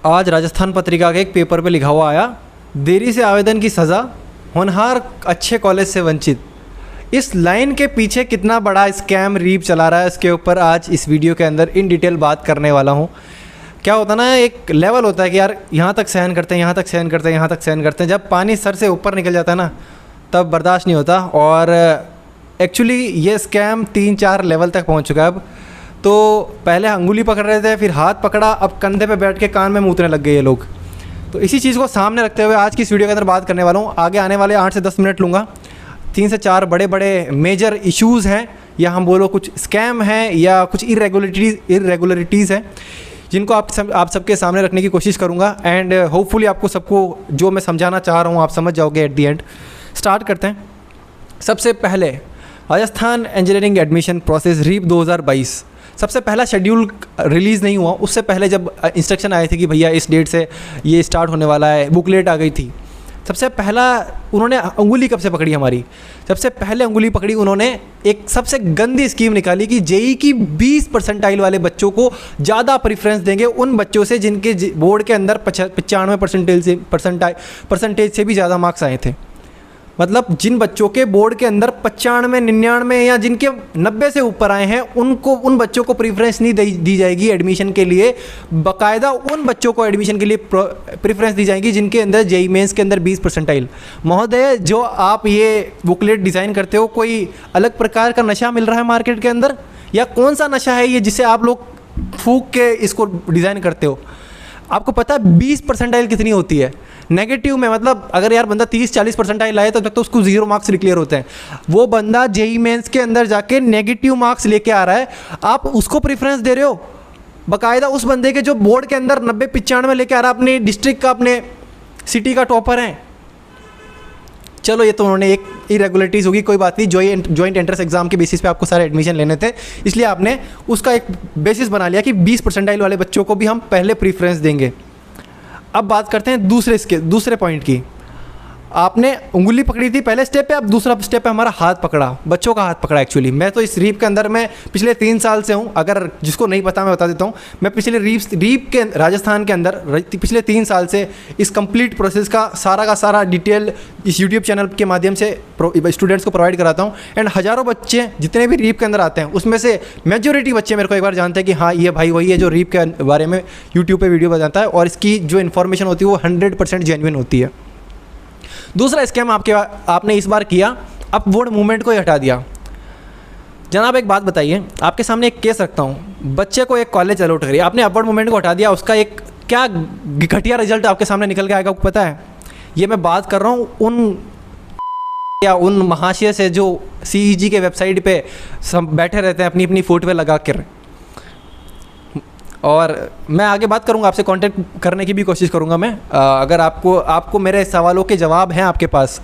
आज राजस्थान पत्रिका के एक पेपर पे लिखा हुआ आया, देरी से आवेदन की सज़ा, होनहार अच्छे कॉलेज से वंचित। इस लाइन के पीछे कितना बड़ा स्कैम रीप चला रहा है, इसके ऊपर आज इस वीडियो के अंदर इन डिटेल बात करने वाला हूँ। क्या होता ना, एक लेवल होता है कि यार यहाँ तक सहन करते हैं, यहाँ तक सहन करते हैं, यहाँ तक सहन करते हैं। जब पानी सर से ऊपर निकल जाता है ना, तब बर्दाश्त नहीं होता। और एक्चुअली ये स्कैम 3-4 लेवल तक पहुँच चुका है अब। तो पहले अंगुली पकड़ रहे थे, फिर हाथ पकड़ा, अब कंधे पे बैठ के कान में मूतने लग गए ये लोग। तो इसी चीज़ को सामने रखते हुए आज की इस वीडियो के अंदर बात करने वाला हूँ। आगे आने वाले 8 से 10 मिनट लूँगा। 3 से 4 बड़े बड़े मेजर इश्यूज़ हैं, या हम बोलो कुछ स्कैम हैं, या कुछ इरेगुलरिटीज़ हैं, जिनको आप सबके सामने रखने की कोशिश करूँगा। एंड होपफुली आपको सबको जो मैं समझाना चाह रहा हूँ आप समझ जाओगे एट दी एंड। स्टार्ट करते हैं। सबसे पहले Rajasthan engineering admission process REAP 2022, सबसे पहला शेड्यूल रिलीज़ नहीं हुआ। उससे पहले जब इंस्ट्रक्शन आए थे कि भैया इस डेट से ये स्टार्ट होने वाला है, बुकलेट आ गई थी। सबसे पहला उन्होंने अंगुली कब से पकड़ी हमारी? सबसे पहले अंगुली पकड़ी उन्होंने एक सबसे गंदी स्कीम निकाली कि जेई की 20 परसेंटाइल वाले बच्चों को ज़्यादा प्रेफरेंस देंगे उन बच्चों से जिनके बोर्ड के अंदर 95 परसेंटेज से भी ज़्यादा मार्क्स आए थे। मतलब जिन बच्चों के बोर्ड के अंदर 95, 99 या जिनके 90 से ऊपर आए हैं, उन बच्चों को प्रेफरेंस नहीं दी जाएगी एडमिशन के लिए। बाकायदा उन बच्चों को एडमिशन के लिए प्रेफरेंस दी जाएगी जिनके अंदर जेई मेंस के अंदर 20 परसेंटाइल। महोदय, जो आप ये बुकलेट डिज़ाइन करते हो, कोई अलग प्रकार का नशा मिल रहा है मार्केट के अंदर, या कौन सा नशा है ये जिसे आप लोग फूंक के इसको डिज़ाइन करते हो? आपको पता है 20 परसेंटाइल कितनी होती है नेगेटिव में? मतलब अगर यार बंदा 30-40 परसेंटाइल लाए तब तक तो उसको 0 मार्क्स डिक्लेयर होते हैं। वो बंदा जेई मेंस के अंदर जाके नेगेटिव मार्क्स लेके आ रहा है, आप उसको प्रेफरेंस दे रहे हो। बाकायदा उस बंदे के जो बोर्ड के अंदर 90-95 लेके आ रहा है, अपने डिस्ट्रिक्ट का, अपने सिटी का टॉपर है। चलो ये तो उन्होंने एक इरेगुलरिटीज़ होगी, कोई बात नहीं। जॉइंट एंट्रेंस एग्जाम के बेसिस पे आपको सारे एडमिशन लेने थे, इसलिए आपने उसका एक बेसिस बना लिया कि 20 परसेंटाइल वाले बच्चों को भी हम पहले प्रेफरेंस देंगे। अब बात करते हैं दूसरे पॉइंट की। आपने उंगली पकड़ी थी पहले स्टेप पे, अब दूसरा स्टेप पे हमारा हाथ पकड़ा, बच्चों का हाथ पकड़ा। एक्चुअली मैं तो इस रीप के अंदर मैं पिछले 3 साल से हूँ। अगर जिसको नहीं पता मैं बता देता हूँ, मैं पिछले रीप के राजस्थान के अंदर पिछले 3 साल से इस कंप्लीट प्रोसेस का सारा डिटेल इस यूट्यूब चैनल के माध्यम से स्टूडेंट्स को प्रोवाइड कराता हूँ। एंड हज़ारों बच्चे जितने भी रीप के अंदर आते हैं, उसमें से मेजोरिटी बच्चे मेरे को एक बार जानते हैं कि हाँ ये भाई वही है जो रीप के बारे में यूट्यूब पर वीडियो बताता है, और इसकी जो इन्फॉर्मेशन होती है वो 100% जेन्युइन होती है। दूसरा स्कैम आपने इस बार किया, अपवर्ड मूवमेंट को ही हटा दिया। जनाब एक बात बताइए, आपके सामने एक केस रखता हूँ। बच्चे को एक कॉलेज अलॉट करिए, आपने अपवर्ड मूवमेंट को हटा दिया, उसका एक क्या घटिया रिजल्ट आपके सामने निकल के आएगा आपको पता है? ये मैं बात कर रहा हूँ उन महाशय से जो CEG के वेबसाइट पे सब बैठे रहते हैं अपनी अपनी फोटो लगा कर। और मैं आगे बात करूंगा, आपसे कांटेक्ट करने की भी कोशिश करूंगा मैं। अगर आपको मेरे सवालों के जवाब हैं आपके पास,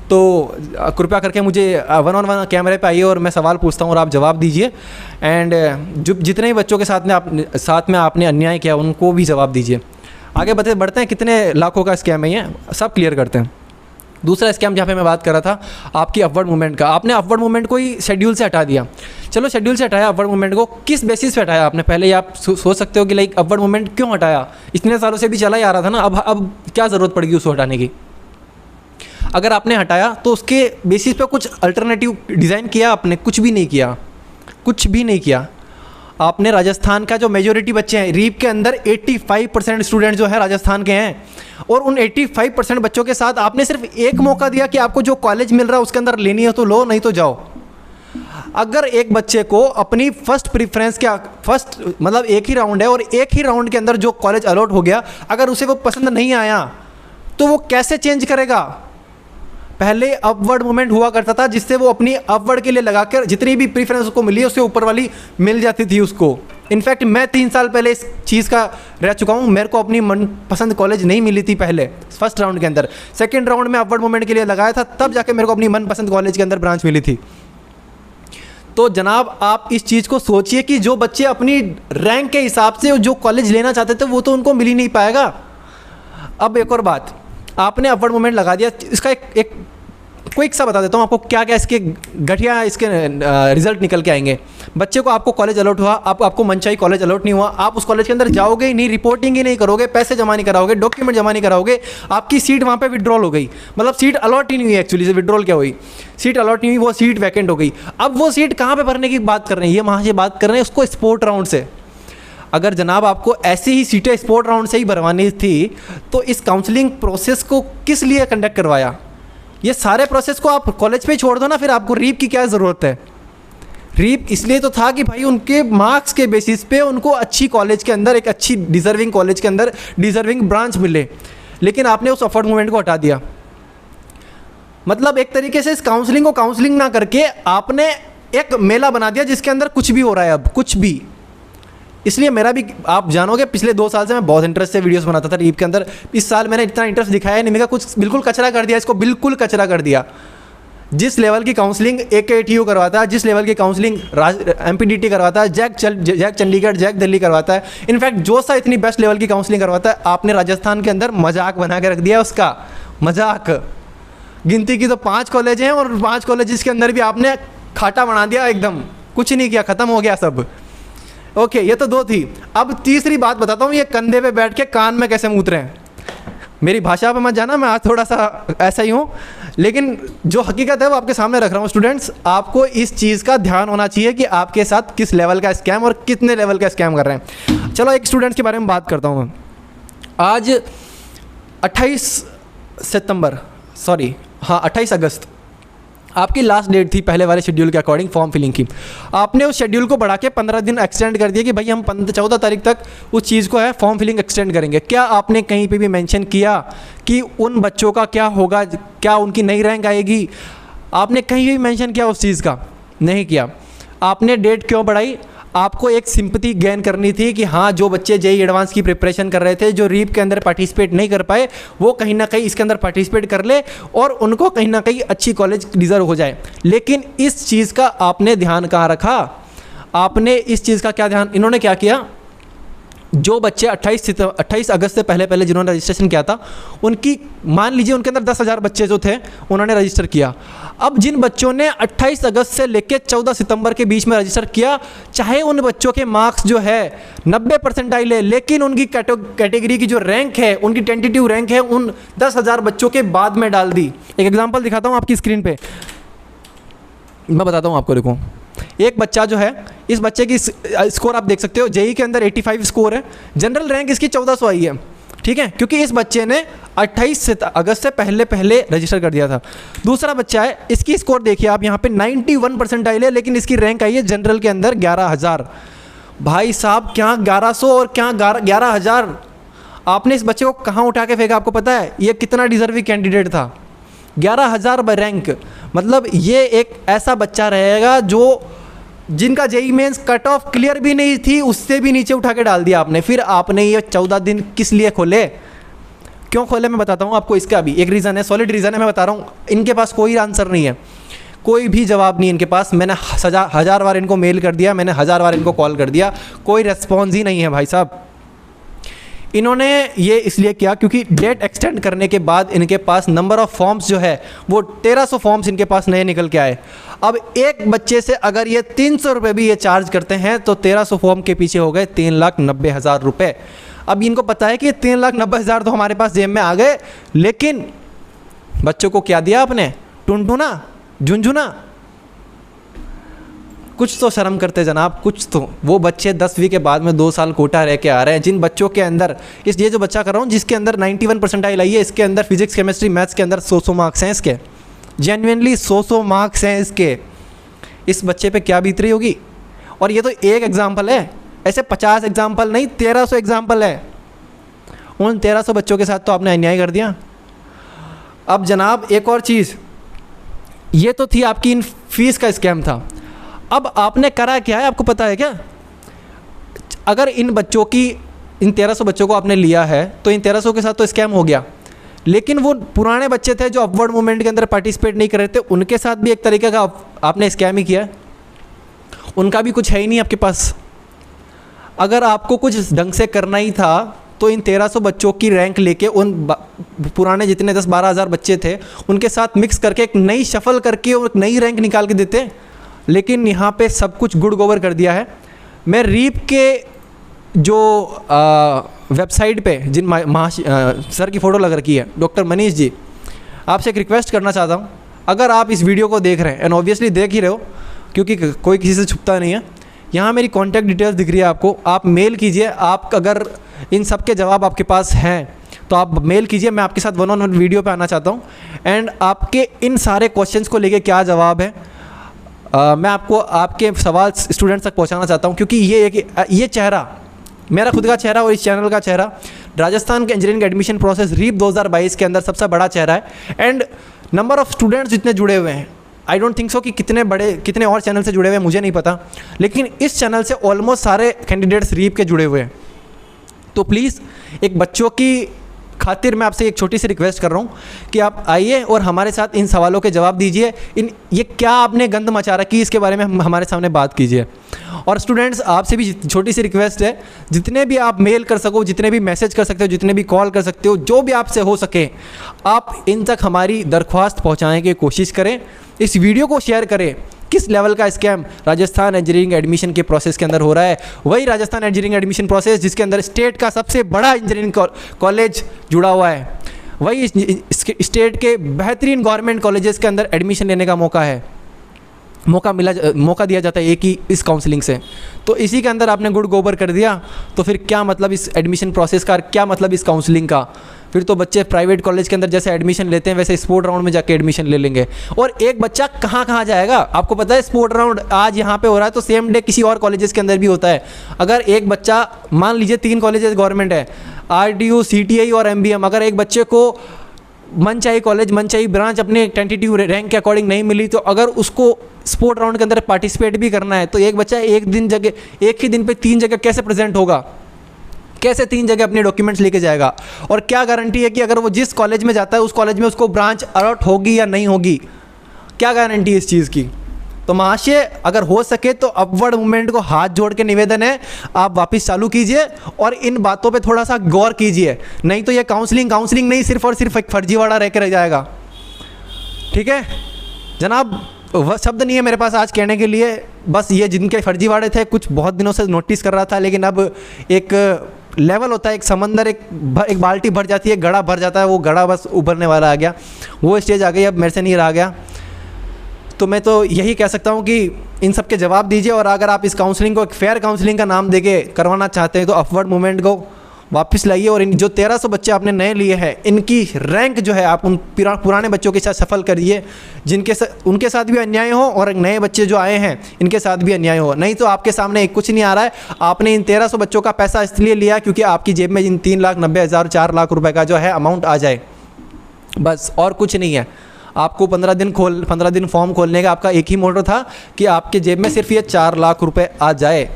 तो कृपया करके मुझे 1-on-1 कैमरे पे आइए और मैं सवाल पूछता हूं और आप जवाब दीजिए। एंड जो जितने भी बच्चों के साथ में आपने अन्याय किया उनको भी जवाब दीजिए। आगे बढ़ते हैं। कितने लाखों का स्कैम है ये, सब क्लियर करते हैं। दूसरा स्कैम जहाँ पे मैं बात कर रहा था आपकी अपवर्ड मूवमेंट का, आपने अपवर्ड मूवमेंट को ही शेड्यूल से हटा दिया। चलो शेड्यूल से हटाया अपवर्ड मूवमेंट को, किस बेसिस पे हटाया आपने? पहले ही आप सोच सकते हो कि लाइक अपवर्ड मूवमेंट क्यों हटाया? इतने सालों से भी चला ही आ रहा था ना, अब क्या ज़रूरत पड़ेगी उसको हटाने की? अगर आपने हटाया तो उसके बेसिस पे कुछ अल्टरनेटिव डिज़ाइन किया आपने? कुछ भी नहीं किया, कुछ भी नहीं किया। आपने राजस्थान का जो मेजोरिटी बच्चे हैं, रीप के अंदर 85% स्टूडेंट जो है राजस्थान के हैं, और उन 85% बच्चों के साथ आपने सिर्फ एक मौका दिया कि आपको जो कॉलेज मिल रहा है उसके अंदर लेनी है तो लो, नहीं तो जाओ। अगर एक बच्चे को अपनी फर्स्ट प्रेफरेंस मतलब एक ही राउंड है, और एक ही राउंड के अंदर जो कॉलेज अलॉट हो गया, अगर उसे वो पसंद नहीं आया तो वो कैसे चेंज करेगा? पहले अपवर्ड मूवमेंट हुआ करता था जिससे वो अपनी अपवर्ड के लिए लगाकर जितनी भी प्रेफरेंस उसको मिली उससे ऊपर वाली मिल जाती थी उसको। इनफैक्ट मैं 3 साल पहले इस चीज़ का रह चुका हूँ। मेरे को अपनी मनपसंद कॉलेज नहीं मिली थी पहले फर्स्ट राउंड के अंदर। सेकंड राउंड में अपवर्ड मूवमेंट के लिए लगाया था, तब जाके मेरे को अपनी मनपसंद कॉलेज के अंदर ब्रांच मिली थी। तो जनाब आप इस चीज़ को सोचिए कि जो बच्चे अपनी रैंक के हिसाब से जो कॉलेज लेना चाहते थे वो तो उनको मिल ही नहीं पाएगा। अब एक और बात, आपने अपवर्ड मूवमेंट लगा दिया, इसका एक क्विक सा बता देता हूँ आपको क्या क्या इसके घटिया इसके रिजल्ट निकल के आएंगे। बच्चे को आपको कॉलेज अलॉट हुआ, आपको मनचाही कॉलेज अलॉट नहीं हुआ, आप उस कॉलेज के अंदर जाओगे ही नहीं, रिपोर्टिंग ही नहीं करोगे, पैसे जमा नहीं कराओगे, डॉक्यूमेंट जमा नहीं कराओगे, आपकी सीट वहाँ पे विड्रॉल हो गई। मतलब सीट अलॉट ही नहीं हुई, एक्चुअली से विड्रॉल क्या हुई, सीट अलॉट नहीं हुई, वो सीट वैकेंट हो गई। अब वो सीट कहाँ पर भरने की बात कर रहे हैं, ये वहाँ से बात कर रहे हैं उसको स्पोर्ट राउंड से। अगर जनाब आपको ऐसी ही सीटें स्पोर्ट राउंड से ही भरवानी थी तो इस काउंसलिंग प्रोसेस को किस लिए कंडक्ट करवाया? ये सारे प्रोसेस को आप कॉलेज पे ही छोड़ दो ना, फिर आपको रीप की क्या ज़रूरत है? रीप इसलिए तो था कि भाई उनके मार्क्स के बेसिस पे उनको अच्छी कॉलेज के अंदर, एक अच्छी डिज़र्विंग कॉलेज के अंदर डिज़र्विंग ब्रांच मिले, लेकिन आपने उस अपवर्ड मूवमेंट को हटा दिया। मतलब एक तरीके से इस काउंसलिंग को काउंसलिंग ना करके आपने एक मेला बना दिया जिसके अंदर कुछ भी हो रहा है, अब कुछ भी। इसलिए मेरा भी, आप जानोगे पिछले 2 साल से मैं बहुत इंटरेस्ट से वीडियोस बनाता था रीप के अंदर। इस साल मैंने इतना इंटरेस्ट दिखाया नहीं, मेरा कुछ बिल्कुल कचरा कर दिया, इसको बिल्कुल कचरा कर दिया। जिस लेवल की काउंसलिंग AKTU करवाता है, जिस लेवल की काउंसलिंग MPDT करवाता है, जैक चंडीगढ़, जैक दिल्ली करवाता है, इनफैक्ट जोसा इतनी बेस्ट लेवल की काउंसलिंग करवाता है, आपने राजस्थान के अंदर मजाक बना के रख दिया उसका। मजाक, गिनती की तो 5 कॉलेज हैं और 5 कॉलेज के अंदर भी आपने खाटा बना दिया, एकदम कुछ नहीं किया, ख़त्म हो गया सब। ओके, ये तो 2 थी। अब तीसरी बात बताता हूँ, ये कंधे पे बैठ के कान में कैसे मूत रहे हैं। मेरी भाषा पे मत जाना, मैं आज थोड़ा सा ऐसा ही हूँ, लेकिन जो हकीकत है वो आपके सामने रख रहा हूँ। स्टूडेंट्स, आपको इस चीज़ का ध्यान होना चाहिए कि आपके साथ किस लेवल का स्कैम और कितने लेवल का स्कैम कर रहे हैं। चलो एक स्टूडेंट्स के बारे में बात करता हूँ मैं। आज 28 अगस्त आपकी लास्ट डेट थी पहले वाले शेड्यूल के अकॉर्डिंग फॉर्म फिलिंग की। आपने उस शेड्यूल को बढ़ा के 15 दिन एक्सटेंड कर दिया कि भाई हम 14 तारीख तक उस चीज़ को है फॉर्म फिलिंग एक्सटेंड करेंगे। क्या आपने कहीं पे भी मेंशन किया कि उन बच्चों का क्या होगा, क्या उनकी नई रैंक आएगी? आपने कहीं भी मेंशन किया उस चीज़ का? नहीं किया। आपने डेट क्यों बढ़ाई? आपको एक सिंपैथी गेन करनी थी कि हाँ, जो बच्चे JEE एडवांस की प्रिपरेशन कर रहे थे, जो रीप के अंदर पार्टिसिपेट नहीं कर पाए, वो कहीं ना कहीं इसके अंदर पार्टिसिपेट कर ले और उनको कहीं ना कहीं अच्छी कॉलेज डिज़र्व हो जाए। लेकिन इस चीज़ का आपने ध्यान कहाँ रखा? आपने इस चीज़ का क्या ध्यान, इन्होंने क्या किया, जो बच्चे 28 अगस्त से पहले जिन्होंने रजिस्ट्रेशन किया था, उनकी मान लीजिए उनके अंदर 10,000 बच्चे जो थे उन्होंने रजिस्टर किया। अब जिन बच्चों ने 28 अगस्त से लेकर 14 सितंबर के बीच में रजिस्टर किया, चाहे उन बच्चों के मार्क्स जो है 90 परसेंटाइल है, लेकिन उनकी कैटेगरी की जो रैंक है, उनकी टेंटेटिव रैंक है, उन 10,000 बच्चों के बाद में डाल दी। एक एग्जाम्पल दिखाता हूँ आपकी स्क्रीन पर, मैं बताता हूँ आपको। देखो, एक बच्चा जो है, इस बच्चे की स्कोर आप देख सकते हो, JEE के अंदर 85 स्कोर है, जनरल रैंक इसकी 1400 आई है, ठीक है, क्योंकि इस बच्चे ने 28 अगस्त से पहले रजिस्टर कर दिया था। दूसरा बच्चा है, इसकी स्कोर देखिए आप, यहाँ पे 91 परसेंटाइल है, लेकिन इसकी रैंक आई है जनरल के अंदर 11,000। भाई साहब, क्या 1100 और क्या 11,000? आपने इस बच्चे को कहाँ उठा के फेंका, आपको पता है? ये कितना डिजर्विंग कैंडिडेट था, 11,000 बाय रैंक। मतलब ये एक ऐसा बच्चा रहेगा जो जिनका JEE mains cut off clear भी नहीं थी, उससे भी नीचे उठा के डाल दिया आपने। फिर आपने ये 14 दिन किस लिए खोले? क्यों खोले मैं बताता हूँ आपको। इसका भी एक रीज़न है, सॉलिड रीज़न है, मैं बता रहा हूँ। इनके पास कोई आंसर नहीं है, कोई भी जवाब नहीं इनके पास। मैंने 1000 बार इनको मेल कर दिया, मैंने 1000 बार इनको कॉल कर दिया, कोई रेस्पॉन्स ही नहीं है भाई साहब। इन्होंने ये इसलिए किया क्योंकि डेट एक्सटेंड करने के बाद इनके पास नंबर ऑफ़ फॉर्म्स जो है वो 1300 फॉर्म्स इनके पास नए निकल के आए। अब एक बच्चे से अगर ये 300 रुपये भी ये चार्ज करते हैं तो 1300 फॉर्म के पीछे हो गए 3,90,000 रुपये। अब इनको पता है कि 3,90,000 तो हमारे पास जेब में आ गए, लेकिन बच्चों को क्या दिया आपने? टुनटुना, झुंझुना। कुछ तो शर्म करते जनाब, कुछ तो। वो बच्चे 10वीं के बाद में 2 साल कोटा रह के आ रहे हैं, जिन बच्चों के अंदर ये जो बच्चा कर रहा हूँ जिसके अंदर 91 परसेंटाइल आई है, इसके अंदर फिजिक्स केमिस्ट्री मैथ्स के अंदर 100 मार्क्स हैं इसके, जेन्युइनली 100 मार्क्स हैं इसके। इस बच्चे पे क्या बीत रही होगी? और ये तो एक एग्जाम्पल है, ऐसे 50 एग्जाम्पल नहीं, 1300 एग्जाम्पल है। उन 1300 बच्चों के साथ तो आपने अन्याय कर दिया। अब जनाब एक और चीज़, ये तो थी आपकी इन फीस का स्कैम था। अब आपने करा क्या है, आपको पता है क्या? अगर इन बच्चों की, इन 1300 बच्चों को आपने लिया है तो इन 1300 के साथ तो स्कैम हो गया, लेकिन वो पुराने बच्चे थे जो अपवर्ड मूवमेंट के अंदर पार्टिसिपेट नहीं कर रहे थे, उनके साथ भी एक तरीके का आपने स्कैम ही किया। उनका भी कुछ है ही नहीं आपके पास। अगर आपको कुछ ढंग से करना ही था तो इन 1300 बच्चों की रैंक लेके उन पुराने जितने 10-12 हज़ार बच्चे थे उनके साथ मिक्स करके एक नई शफल करके और एक नई रैंक निकाल के देते। लेकिन यहाँ पे सब कुछ गुड़ गोबर कर दिया है। मैं रीप के जो वेबसाइट पे जिन सर की फ़ोटो लग रखी है, डॉक्टर मनीष जी, आपसे एक रिक्वेस्ट करना चाहता हूँ, अगर आप इस वीडियो को देख रहे हैं, एंड ऑब्वियसली देख ही रहे हो क्योंकि कोई किसी से छुपता नहीं है, यहाँ मेरी कॉन्टैक्ट डिटेल्स दिख रही है आपको, आप मेल कीजिए। आप अगर इन सब के जवाब आपके पास हैं तो आप मेल कीजिए, मैं आपके साथ 1-on-1 वीडियो पे आना चाहता हूँ। एंड आपके इन सारे क्वेश्चंस को लेके क्या जवाब है मैं आपको आपके सवाल स्टूडेंट्स तक पहुँचाना चाहता हूँ, क्योंकि ये चेहरा मेरा खुद का चेहरा और इस चैनल का चेहरा राजस्थान के इंजीनियरिंग एडमिशन प्रोसेस रीप 2022 के अंदर सबसे बड़ा चेहरा है। एंड नंबर ऑफ़ स्टूडेंट्स जितने जुड़े हुए हैं, आई डोंट थिंक सो कि कितने और चैनल से जुड़े हुए हैं मुझे नहीं पता, लेकिन इस चैनल से ऑलमोस्ट सारे कैंडिडेट्स रीप के जुड़े हुए हैं। तो प्लीज़ एक बच्चों की खातिर मैं आपसे एक छोटी सी रिक्वेस्ट कर रहा हूँ कि आप आइए और हमारे साथ इन सवालों के जवाब दीजिए। ये क्या आपने गंद मचा रखी, इसके बारे में हमारे सामने बात कीजिए। और स्टूडेंट्स, आपसे भी छोटी सी रिक्वेस्ट है, जितने भी आप मेल कर सको, जितने भी मैसेज कर सकते हो, जितने भी कॉल कर सकते हो, जो भी आपसे हो सके आप इन तक हमारी दरख्वास्त पहुँचाने की कोशिश करें। इस वीडियो को शेयर करें। किस लेवल का स्कैम राजस्थान इंजीनियरिंग एडमिशन के प्रोसेस के अंदर हो रहा है, वही राजस्थान इंजीनियरिंग एडमिशन प्रोसेस जिसके अंदर स्टेट का सबसे बड़ा इंजीनियरिंग कॉलेज जुड़ा हुआ है, वही स्टेट के बेहतरीन गवर्नमेंट कॉलेजेस के अंदर एडमिशन लेने का मौका दिया जाता है एक ही इस काउंसलिंग से। तो इसी के अंदर आपने गुड़ गोबर कर दिया, तो फिर क्या मतलब इस एडमिशन प्रोसेस का, क्या मतलब इस काउंसलिंग का। फिर तो बच्चे प्राइवेट कॉलेज के अंदर जैसे एडमिशन लेते हैं वैसे स्पोर्ट राउंड में जाके एडमिशन ले लेंगे। और एक बच्चा कहाँ जाएगा, आपको पता है स्पोर्ट राउंड आज यहाँ पे हो रहा है तो सेम डे किसी और कॉलेजेस के अंदर भी होता है। अगर एक बच्चा, मान लीजिए 3 कॉलेजेस गवर्नमेंट है, RDU, CTI और MBM, अगर एक बच्चे को मनचाही कॉलेज, मनचाही ब्रांच अपने टेंटेटिव रैंक के अकॉर्डिंग नहीं मिली, तो अगर उसको स्पोर्ट राउंड के अंदर पार्टिसिपेट भी करना है तो एक बच्चा एक ही दिन पे 3 जगह कैसे प्रेजेंट होगा, कैसे 3 जगह अपने डॉक्यूमेंट्स लेके जाएगा। और क्या गारंटी है कि अगर वो जिस कॉलेज में जाता है उस कॉलेज में उसको ब्रांच अलॉट होगी या नहीं होगी, क्या गारंटी है इस चीज़ की। तो महाशय, अगर हो सके तो अपवर्ड मूवमेंट को हाथ जोड़ के निवेदन है, आप वापस चालू कीजिए और इन बातों पे थोड़ा सा गौर कीजिए, नहीं तो ये काउंसलिंग नहीं, सिर्फ और सिर्फ एक फर्जीवाड़ा रह के रह जाएगा। ठीक है जनाब, वह शब्द नहीं है मेरे पास आज कहने के लिए, बस ये जिनके फर्जीवाड़े थे कुछ बहुत दिनों से नोटिस कर रहा था, लेकिन अब एक लेवल होता है, एक समंदर, एक बाल्टी भर जाती है, घड़ा भर जाता है, वो घड़ा बस उभरने वाला आ गया, वो स्टेज आ गई, अब मेरे से नहीं रहा गया। तो मैं तो यही कह सकता हूँ कि इन सब के जवाब दीजिए। और अगर आप इस काउंसलिंग को एक फेयर काउंसलिंग का नाम देके करवाना चाहते हैं तो अपवर्ड मूवमेंट को वापस लाइए और इन जो 1300 बच्चे आपने नए लिए हैं इनकी रैंक जो है आप उन पुराने बच्चों के साथ सफल करिए, उनके साथ भी अन्याय हो और नए बच्चे जो आए हैं इनके साथ भी अन्याय हो। नहीं तो आपके सामने कुछ नहीं आ रहा है, आपने इन 1300 बच्चों का पैसा इसलिए लिया क्योंकि आपकी जेब में इन 3,90,000 4 लाख रुपए का जो है अमाउंट आ जाए, बस और कुछ नहीं है। आपको 15 दिन फॉर्म खोलने का आपका एक ही मोटो था कि आपके जेब में सिर्फ ये 4 लाख रुपए आ जाए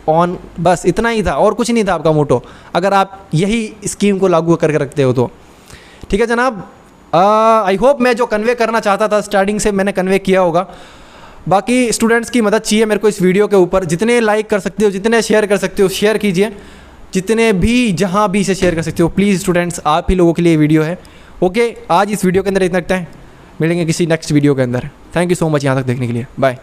ऑन, बस इतना ही था और कुछ नहीं था आपका मोटो, अगर आप यही स्कीम को लागू करके रखते हो तो। ठीक है जनाब, आई होप मैं जो कन्वे करना चाहता था स्टार्टिंग से मैंने कन्वे किया होगा। बाकी स्टूडेंट्स की मदद चाहिए मेरे को इस वीडियो के ऊपर, जितने लाइक कर सकते हो, जितने शेयर कर सकते हो शेयर कीजिए, जितने भी जहाँ भी इसे शेयर कर सकते हो प्लीज़ स्टूडेंट्स, आप ही लोगों के लिए वीडियो है। ओके, आज इस वीडियो के अंदर इतना रखते हैं, मिलेंगे किसी नेक्स्ट वीडियो के अंदर। थैंक यू सो मच यहाँ तक देखने के लिए, बाय।